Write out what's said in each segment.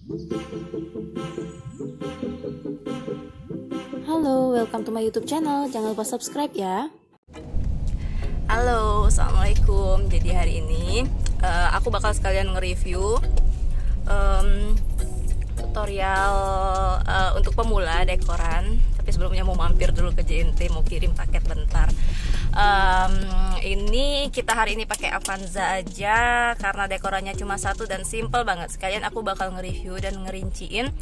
Halo, welcome to my YouTube channel. Jangan lupa subscribe ya. Halo, assalamualaikum. Jadi hari ini aku bakal sekalian nge-review tutorial untuk pemula dekoran. Tapi sebelumnya mau mampir dulu ke JNT, mau kirim paket bentar. Ini kita hari ini pakai Avanza aja karena dekorannya cuma satu dan simple banget. Sekalian aku bakal nge-review dan ngerinciin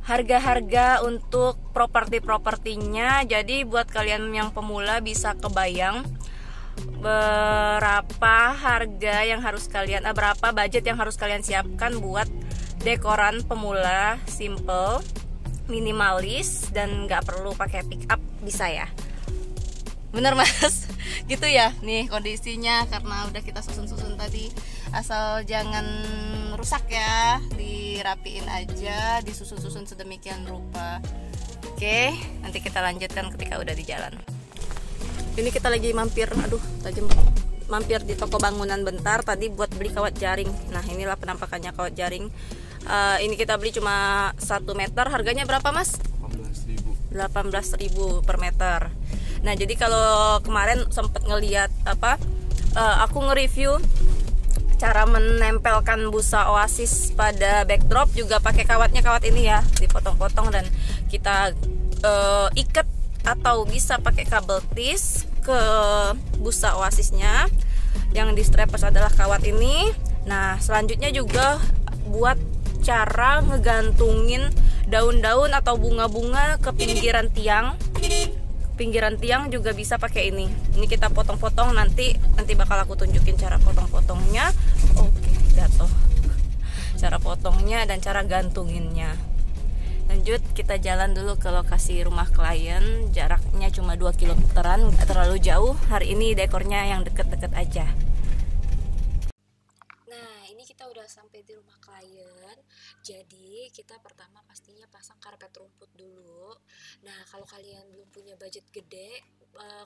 harga-harga untuk properti-propertinya. Jadi buat kalian yang pemula bisa kebayang berapa harga yang harus kalian berapa budget yang harus kalian siapkan buat dekoran pemula simple, minimalis, dan nggak perlu pakai pick up, bisa ya? Bener mas? Gitu ya, nih kondisinya karena udah kita susun-susun tadi. Asal jangan rusak ya, dirapiin aja, disusun-susun sedemikian rupa. Oke, nanti kita lanjutkan ketika udah di jalan. Ini kita lagi mampir, mampir di toko bangunan bentar tadi buat beli kawat jaring. Nah inilah penampakannya kawat jaring. Ini kita beli cuma 1 meter, harganya berapa mas? 18.000 per meter. Nah jadi kalau kemarin sempet ngeliat aku nge-review cara menempelkan busa Oasis pada backdrop juga pakai kawat ini ya, dipotong-potong dan kita ikat atau bisa pakai kabel tis ke busa Oasisnya. Yang di strappers adalah kawat ini. Nah selanjutnya juga buat cara ngegantungin daun-daun atau bunga-bunga ke pinggiran tiang juga bisa pakai ini. Ini kita potong-potong, nanti bakal aku tunjukin cara potong-potongnya. Oke, jatuh. Cara potongnya dan cara gantunginnya. Lanjut, kita jalan dulu ke lokasi rumah klien. Jaraknya cuma 2 kilometeran, gak terlalu jauh. Hari ini dekornya yang deket-deket aja. Nah, ini kita udah sampai di rumah klien. Jadi kita pertama pastinya pasang karpet rumput dulu. Nah, kalau kalian belum punya budget gede,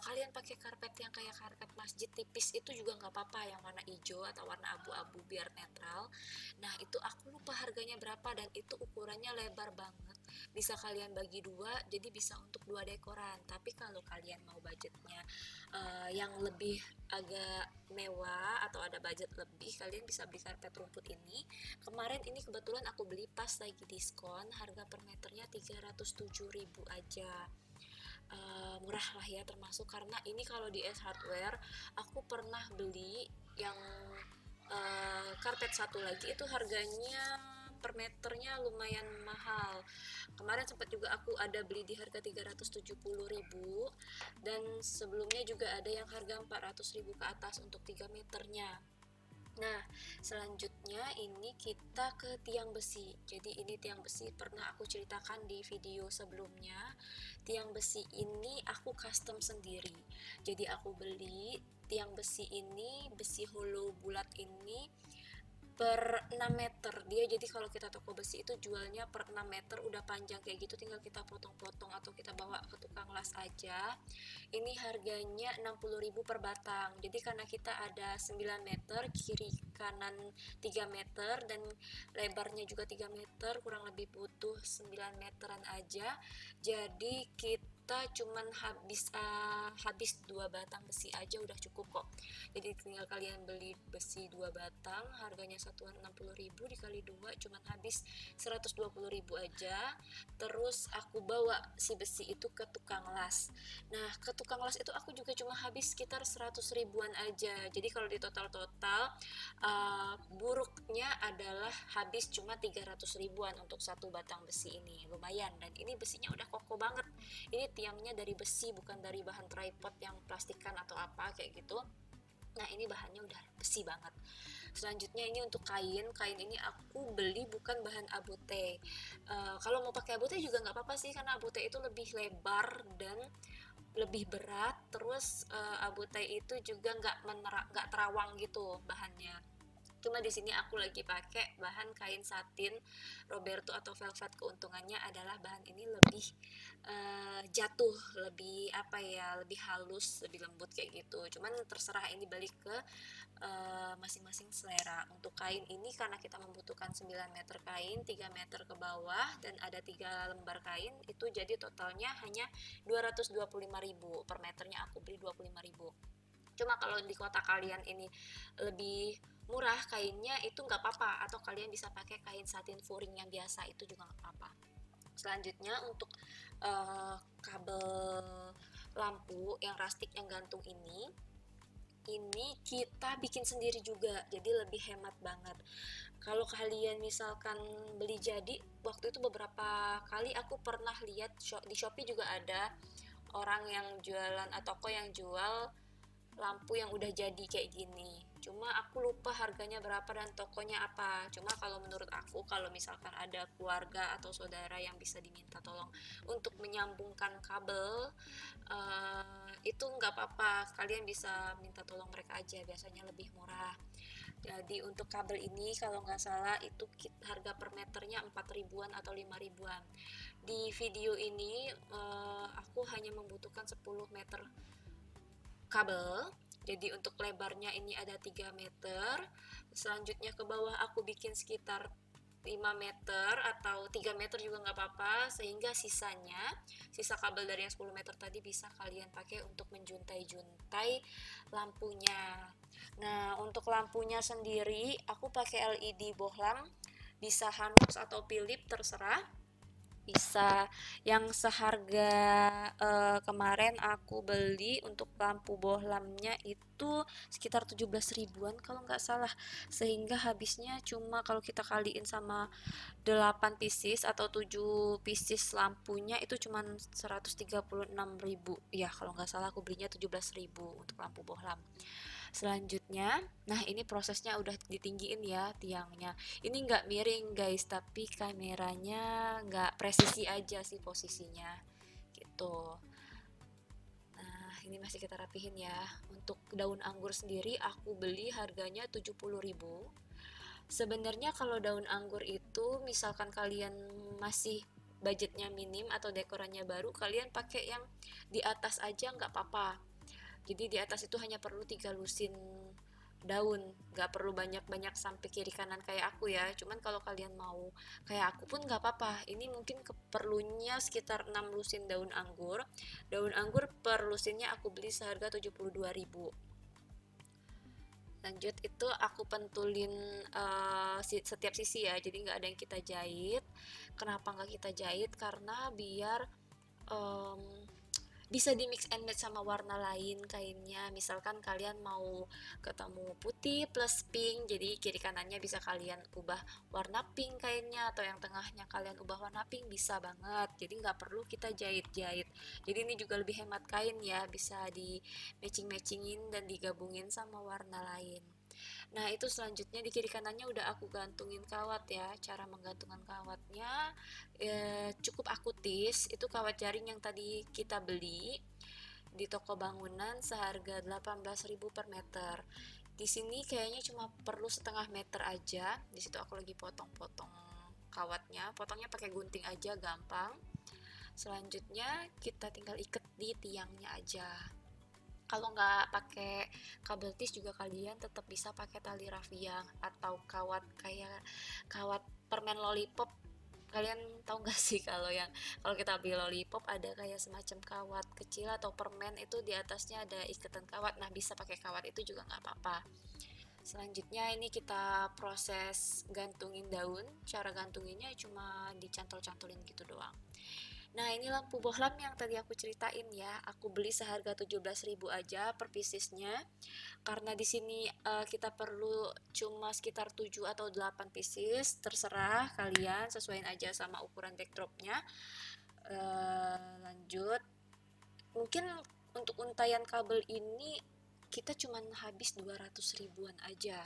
kalian pakai karpet yang kayak karpet masjid tipis itu juga nggak apa-apa, yang warna hijau atau warna abu-abu biar netral. Nah itu aku lupa harganya berapa dan itu ukurannya lebar banget, bisa kalian bagi 2, jadi bisa untuk 2 dekoran. Tapi kalau kalian mau budgetnya yang lebih agak mewah atau ada budget lebih, kalian bisa beli karpet rumput ini. Kemarin ini kebetulan aku beli pas lagi diskon, harga per meternya 307.000 aja. Murah lah ya, termasuk karena ini kalau di S Hardware aku pernah beli yang karpet satu lagi itu harganya per meternya lumayan mahal. Kemarin sempat juga aku ada beli di harga 370.000 dan sebelumnya juga ada yang harga 400.000 ke atas untuk 3 meternya. Nah selanjutnya ini kita ke tiang besi. Jadi ini tiang besi pernah aku ceritakan di video sebelumnya. Tiang besi ini aku custom sendiri. Jadi aku beli tiang besi ini, besi hollow bulat ini per 6 meter dia. Jadi kalau kita toko besi itu jualnya per 6 meter udah panjang kayak gitu, tinggal kita potong-potong atau kita bawa ke tukang las aja. Ini harganya 60.000 per batang. Jadi karena kita ada 9 meter, kiri kanan 3 meter dan lebarnya juga 3 meter, kurang lebih butuh 9 meteran aja. Jadi kita cuman habis 2 batang besi aja udah cukup kok. Jadi tinggal kalian beli besi 2 batang, harganya satuan 60.000 dikali 2 cuman habis 120.000 aja. Terus aku bawa si besi itu ke tukang las. Nah ke tukang las itu aku juga cuma habis sekitar 100 ribuan aja. Jadi kalau di total buruknya adalah habis cuma 300 ribuan untuk satu batang besi ini. Lumayan, dan ini besinya udah kokoh banget. Ini tiangnya dari besi, bukan dari bahan tripod yang plastikan atau apa kayak gitu. Nah ini bahannya udah besi banget. Selanjutnya ini untuk kain ini aku beli bukan bahan abute. Kalau mau pakai abute juga nggak apa-apa sih, karena abute itu lebih lebar dan lebih berat. Terus abute itu juga nggak terawang gitu bahannya. Cuma di sini aku lagi pakai bahan kain satin Roberto atau velvet. Keuntungannya adalah bahan ini lebih jatuh, lebih apa ya, lebih halus, lebih lembut kayak gitu. Cuman terserah, ini balik ke masing-masing selera. Untuk kain ini karena kita membutuhkan 9 meter kain, 3 meter ke bawah dan ada 3 lembar kain, itu jadi totalnya hanya 225.000 per meternya, aku beli 25.000. Cuma kalau di kota kalian ini lebih murah kainnya, itu nggak apa-apa, atau kalian bisa pakai kain satin furing yang biasa, itu juga nggak apa-apa. Selanjutnya untuk kabel lampu yang rustic yang gantung ini kita bikin sendiri juga, jadi lebih hemat banget. Kalau kalian misalkan beli jadi, waktu itu beberapa kali aku pernah lihat di Shopee juga ada orang yang jualan atau toko yang jual lampu yang udah jadi kayak gini. Cuma aku lupa harganya berapa dan tokonya apa. Cuma kalau menurut aku, kalau misalkan ada keluarga atau saudara yang bisa diminta tolong untuk menyambungkan kabel, itu nggak apa-apa, kalian bisa minta tolong mereka aja, biasanya lebih murah. Jadi untuk kabel ini kalau nggak salah itu harga per meternya 4 ribuan atau 5 ribuan. Di video ini aku hanya membutuhkan 10 meter kabel. Jadi untuk lebarnya ini ada 3 meter. Selanjutnya ke bawah aku bikin sekitar 5 meter atau 3 meter juga nggak apa-apa, sehingga sisa kabel dari yang 10 meter tadi bisa kalian pakai untuk menjuntai-juntai lampunya. Nah, untuk lampunya sendiri aku pakai LED bohlam, bisa Hanux atau Philips terserah. Bisa yang seharga kemarin aku beli untuk lampu bohlamnya itu sekitar 17 ribuan kalau nggak salah, sehingga habisnya cuma kalau kita kaliin sama 8 pieces atau 7 pieces lampunya itu cuma 136.000 ya, kalau nggak salah aku belinya 17.000 untuk lampu bohlam. Selanjutnya, nah ini prosesnya udah ditinggiin ya tiangnya. Ini nggak miring guys, tapi kameranya nggak presisi aja sih posisinya, gitu. Nah, ini masih kita rapihin ya. Untuk daun anggur sendiri aku beli harganya 70.000. Sebenarnya kalau daun anggur itu misalkan kalian masih budgetnya minim atau dekorannya baru, kalian pakai yang di atas aja nggak apa-apa. Jadi di atas itu hanya perlu 3 lusin daun, nggak perlu banyak-banyak sampai kiri kanan kayak aku ya. Cuman kalau kalian mau kayak aku pun nggak apa-apa. Ini mungkin perlunya sekitar 6 lusin daun anggur. Daun anggur per lusinnya aku beli seharga 72.000. Lanjut itu aku pentulin setiap sisi ya, jadi nggak ada yang kita jahit. Kenapa nggak kita jahit? Karena biar um, bisa di mix and match sama warna lain kainnya. Misalkan kalian mau ketemu putih plus pink, jadi kiri kanannya bisa kalian ubah warna pink kainnya, atau yang tengahnya kalian ubah warna pink, bisa banget. Jadi nggak perlu kita jahit-jahit. Jadi ini juga lebih hemat kain ya, bisa di matching-matchingin dan digabungin sama warna lain. Nah, itu selanjutnya di kiri kanannya udah aku gantungin kawat ya. Cara menggantungkan kawatnya cukup akutis. Itu kawat jaring yang tadi kita beli di toko bangunan seharga 18.000 per meter. Di sini kayaknya cuma perlu setengah meter aja. Di situ aku lagi potong-potong kawatnya. Potongnya pakai gunting aja, gampang. Selanjutnya kita tinggal ikat di tiangnya aja. Kalau nggak pakai kabel tis juga kalian tetap bisa pakai tali rafia atau kawat kayak kawat permen lollipop. Kalian tahu nggak sih, kalau kita beli lollipop ada kayak semacam kawat kecil atau permen, itu di atasnya ada ikatan kawat. Nah, bisa pakai kawat itu juga nggak apa-apa. Selanjutnya ini kita proses gantungin daun. Cara gantunginnya cuma dicantol-cantolin gitu doang. Nah, ini lampu bohlam yang tadi aku ceritain ya. Aku beli seharga 17.000 aja per piecesnya. Karena di sini kita perlu cuma sekitar 7 atau 8 pieces, terserah kalian, sesuaiin aja sama ukuran backdropnya. Lanjut, mungkin untuk untayan kabel ini kita cuma habis 200 ribuan aja.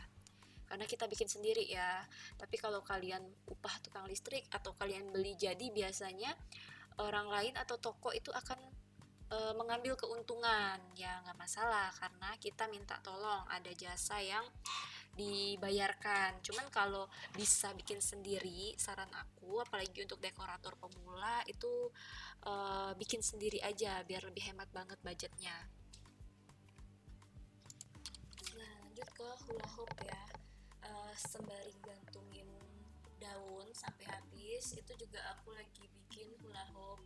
Karena kita bikin sendiri ya. Tapi kalau kalian upah tukang listrik atau kalian beli jadi, biasanya orang lain atau toko itu akan mengambil keuntungan. Ya nggak masalah, karena kita minta tolong, ada jasa yang dibayarkan. Cuman kalau bisa bikin sendiri, saran aku apalagi untuk dekorator pemula itu bikin sendiri aja biar lebih hemat banget budgetnya. Nah, lanjut ke hula hoop ya. Sembari gantungin daun sampai habis, itu juga aku lagi bikin hula hoop.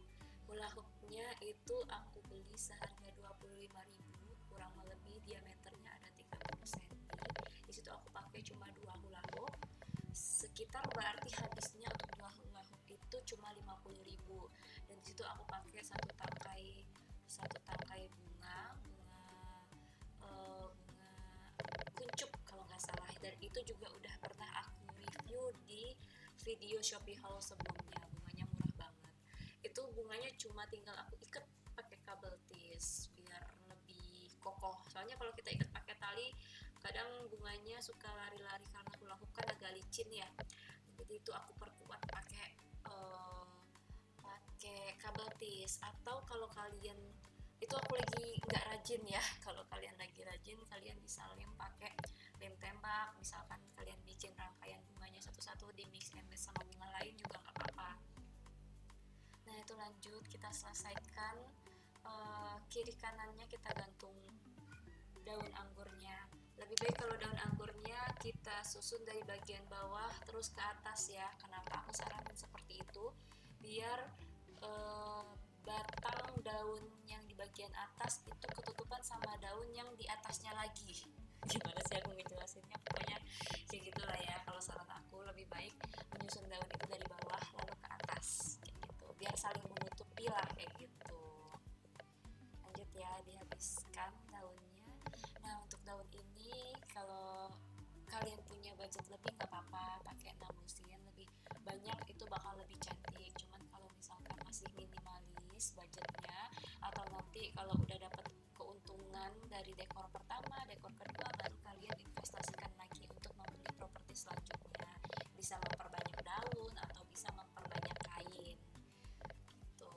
Hula hoopnya itu aku beli seharga 25.000, kurang lebih diameternya ada 30 cm. Di situ aku pakai cuma dua hula hoop. Sekitar berarti habisnya untuk dua hula hoop itu cuma 50.000. Dan di situ aku pakai satu tangkai bunga kuncup kalau nggak salah, dan itu juga udah pernah aku review di video Shopee haul sebelumnya. Bunganya murah banget, itu bunganya cuma tinggal aku ikat pakai kabel tis biar lebih kokoh, soalnya kalau kita ikat pakai tali kadang bunganya suka lari-lari karena hula hoop kan agak licin ya. Jadi itu aku perkuat pakai kabel tis, atau kalau kalian itu aku lagi nggak rajin ya, kalau kalian lagi rajin kalian bisa lem pakai lem tembak, misalkan kalian bikin rangkaian bunganya satu-satu di mix and match sama bunga lain juga nggak apa-apa. Nah itu lanjut kita selesaikan, kiri kanannya kita gantung daun anggurnya. Lebih baik kalau daun anggurnya kita susun dari bagian bawah terus ke atas ya. Kenapa aku saranin seperti itu? Biar eh, batang daun yang di bagian atas itu ketutupan sama daun yang di atasnya lagi. Gimana sih aku ngejelasinnya, pokoknya kayak gitulah ya. Kalau saran aku lebih baik menyusun daun itu dari bawah lalu ke atas kayak gitu, biar saling menutupi lah kayak gitu. Lanjut ya, dihabiskan daunnya. Nah untuk daun ini kalau kalian punya budget lebih nggak apa-apa pakai 6 lusin lebih banyak, itu bakal lebih cantik. Cuman kalau misalkan masih minimalis budgetnya, atau nanti kalau udah dapat keuntungan dari dekor pertama dekor kedua baru kalian investasikan lagi untuk membeli properti selanjutnya, bisa memperbanyak daun atau bisa memperbanyak kain gitu.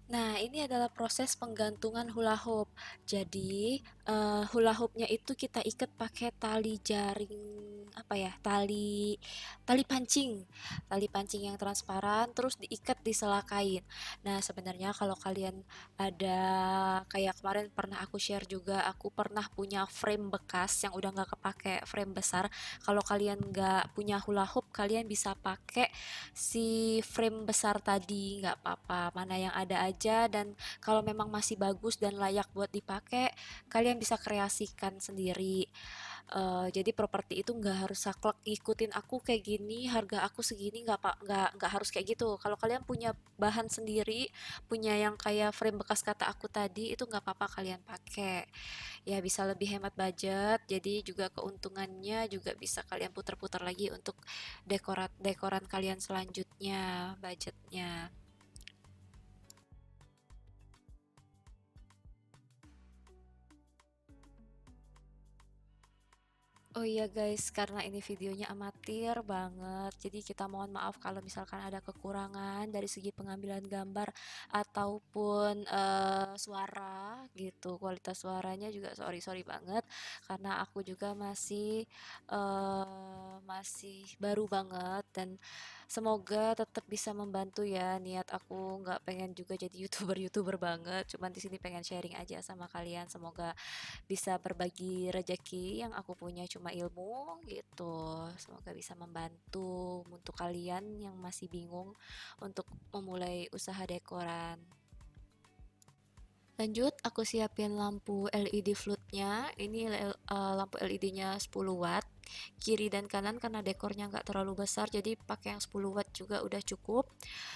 Nah, ini adalah proses penggantungan hula hoop. Jadi, hula hoopnya itu kita ikat pakai tali jaring apa ya? Tali pancing. Tali pancing yang transparan terus diikat di sela kain. Nah, sebenarnya kalau kalian ada kayak kemarin pernah aku share juga, aku pernah punya frame bekas yang udah nggak kepake, frame besar. Kalau kalian nggak punya hula hoop, kalian bisa pakai si frame besar tadi, nggak apa-apa, mana yang ada aja. Dan kalau memang masih bagus dan layak buat dipakai, kalian bisa kreasikan sendiri. Jadi properti itu nggak harus saklek ngikutin aku kayak gini, harga aku segini, nggak pak, nggak harus kayak gitu. Kalau kalian punya bahan sendiri, punya yang kayak frame bekas kata aku tadi, itu nggak apa-apa kalian pakai. Ya bisa lebih hemat budget, jadi juga keuntungannya juga bisa kalian putar-putar lagi untuk dekoran kalian selanjutnya budgetnya. Oh iya guys, karena ini videonya amatir banget, jadi kita mohon maaf kalau misalkan ada kekurangan dari segi pengambilan gambar ataupun suara gitu. Kualitas suaranya juga sorry sorry banget, karena aku juga masih baru banget. Dan semoga tetap bisa membantu ya. Niat aku nggak pengen juga jadi youtuber banget, cuman di sini pengen sharing aja sama kalian. Semoga bisa berbagi rejeki, yang aku punya cuma ilmu gitu. Semoga bisa membantu untuk kalian yang masih bingung untuk memulai usaha dekoran. Lanjut, aku siapin lampu LED floodnya. Ini lampu LED-nya 10 watt. Kiri dan kanan karena dekornya nggak terlalu besar, jadi pakai yang 10 watt juga udah cukup.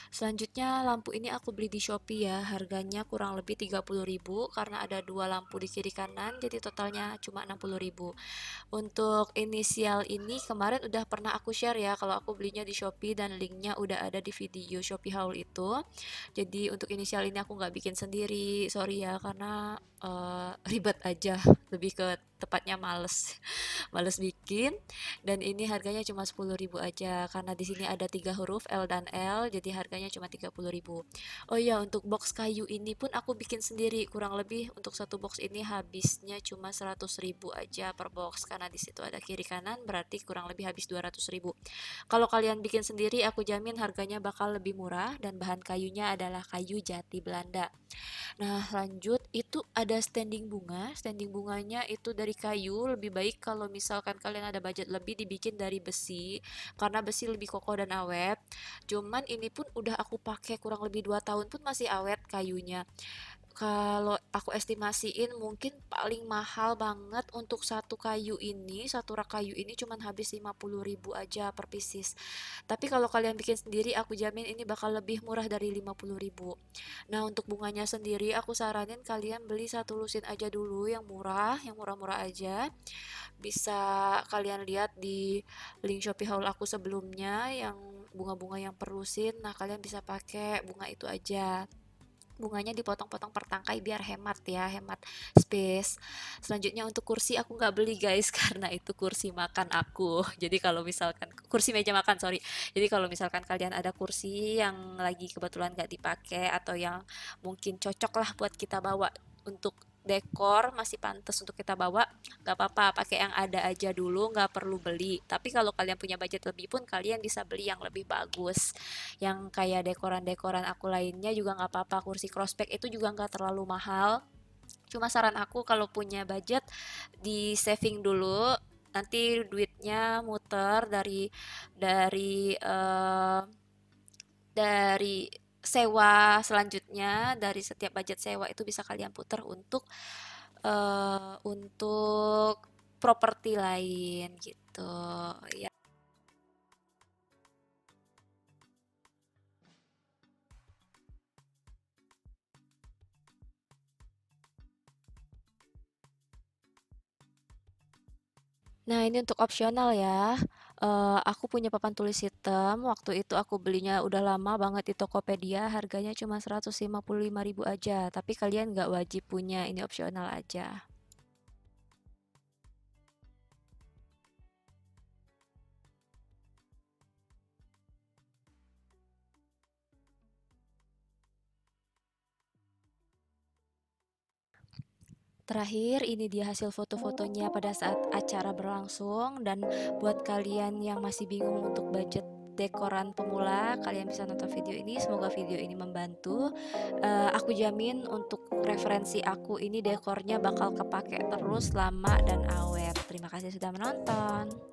Selanjutnya lampu ini aku beli di Shopee ya. Harganya kurang lebih 30.000 karena ada dua lampu di kiri kanan, jadi totalnya cuma 60.000. Untuk inisial ini kemarin udah pernah aku share ya kalau aku belinya di Shopee dan linknya udah ada di video Shopee haul itu. Jadi untuk inisial ini aku nggak bikin sendiri, sorry ya karena ribet aja, lebih ke tepatnya males males bikin. Dan ini harganya cuma 10.000 aja karena di sini ada tiga huruf L dan L, jadi harganya cuma 30.000. Oh iya, untuk box kayu ini pun aku bikin sendiri, kurang lebih untuk satu box ini habisnya cuma 100.000 aja per box karena di situ ada kiri kanan, berarti kurang lebih habis 200.000. Kalau kalian bikin sendiri, aku jamin harganya bakal lebih murah dan bahan kayunya adalah kayu jati Belanda. Nah, lanjut itu ada standing bunga. Standing bunganya itu dari kayu. Lebih baik kalau misalkan kalian ada budget lebih dibikin dari besi karena besi lebih kokoh dan awet. Cuman ini pun udah aku pakai kurang lebih 2 tahun pun masih awet kayunya. Kalau aku estimasiin mungkin paling mahal banget untuk satu kayu ini, satu rak kayu ini cuman habis 50.000 aja per pieces. Tapi kalau kalian bikin sendiri, aku jamin ini bakal lebih murah dari 50.000. Nah, untuk bunganya sendiri, aku saranin kalian beli satu lusin aja dulu yang murah-murah aja. Bisa kalian lihat di link Shopee haul aku sebelumnya yang bunga-bunga yang per lusin. Nah, kalian bisa pakai bunga itu aja. Bunganya dipotong-potong per tangkai biar hemat ya, hemat space. Selanjutnya untuk kursi aku nggak beli guys karena itu kursi makan aku. Jadi kalau misalkan kursi meja makan, sorry. Jadi kalau misalkan kalian ada kursi yang lagi kebetulan nggak dipakai atau yang mungkin cocok lah buat kita bawa untuk dekor masih pantas untuk kita bawa, nggak apa-apa pakai yang ada aja dulu, nggak perlu beli. Tapi kalau kalian punya budget lebih pun kalian bisa beli yang lebih bagus, yang kayak dekoran-dekoran aku lainnya juga nggak apa-apa. Kursi crossback itu juga nggak terlalu mahal, cuma saran aku kalau punya budget di saving dulu, nanti duitnya muter dari dari sewa selanjutnya, dari setiap budget sewa itu bisa kalian putar untuk properti lain gitu ya. Nah, ini untuk opsional ya. Aku punya papan tulis hitam. Waktu itu aku belinya udah lama banget di Tokopedia. Harganya cuma 155.000 aja. Tapi kalian nggak wajib punya, ini opsional aja. Terakhir, ini dia hasil foto-fotonya pada saat acara berlangsung. Dan buat kalian yang masih bingung untuk budget dekoran pemula, kalian bisa nonton video ini. Semoga video ini membantu. Aku jamin untuk referensi aku ini dekornya bakal kepake terus lama dan awet. Terima kasih sudah menonton.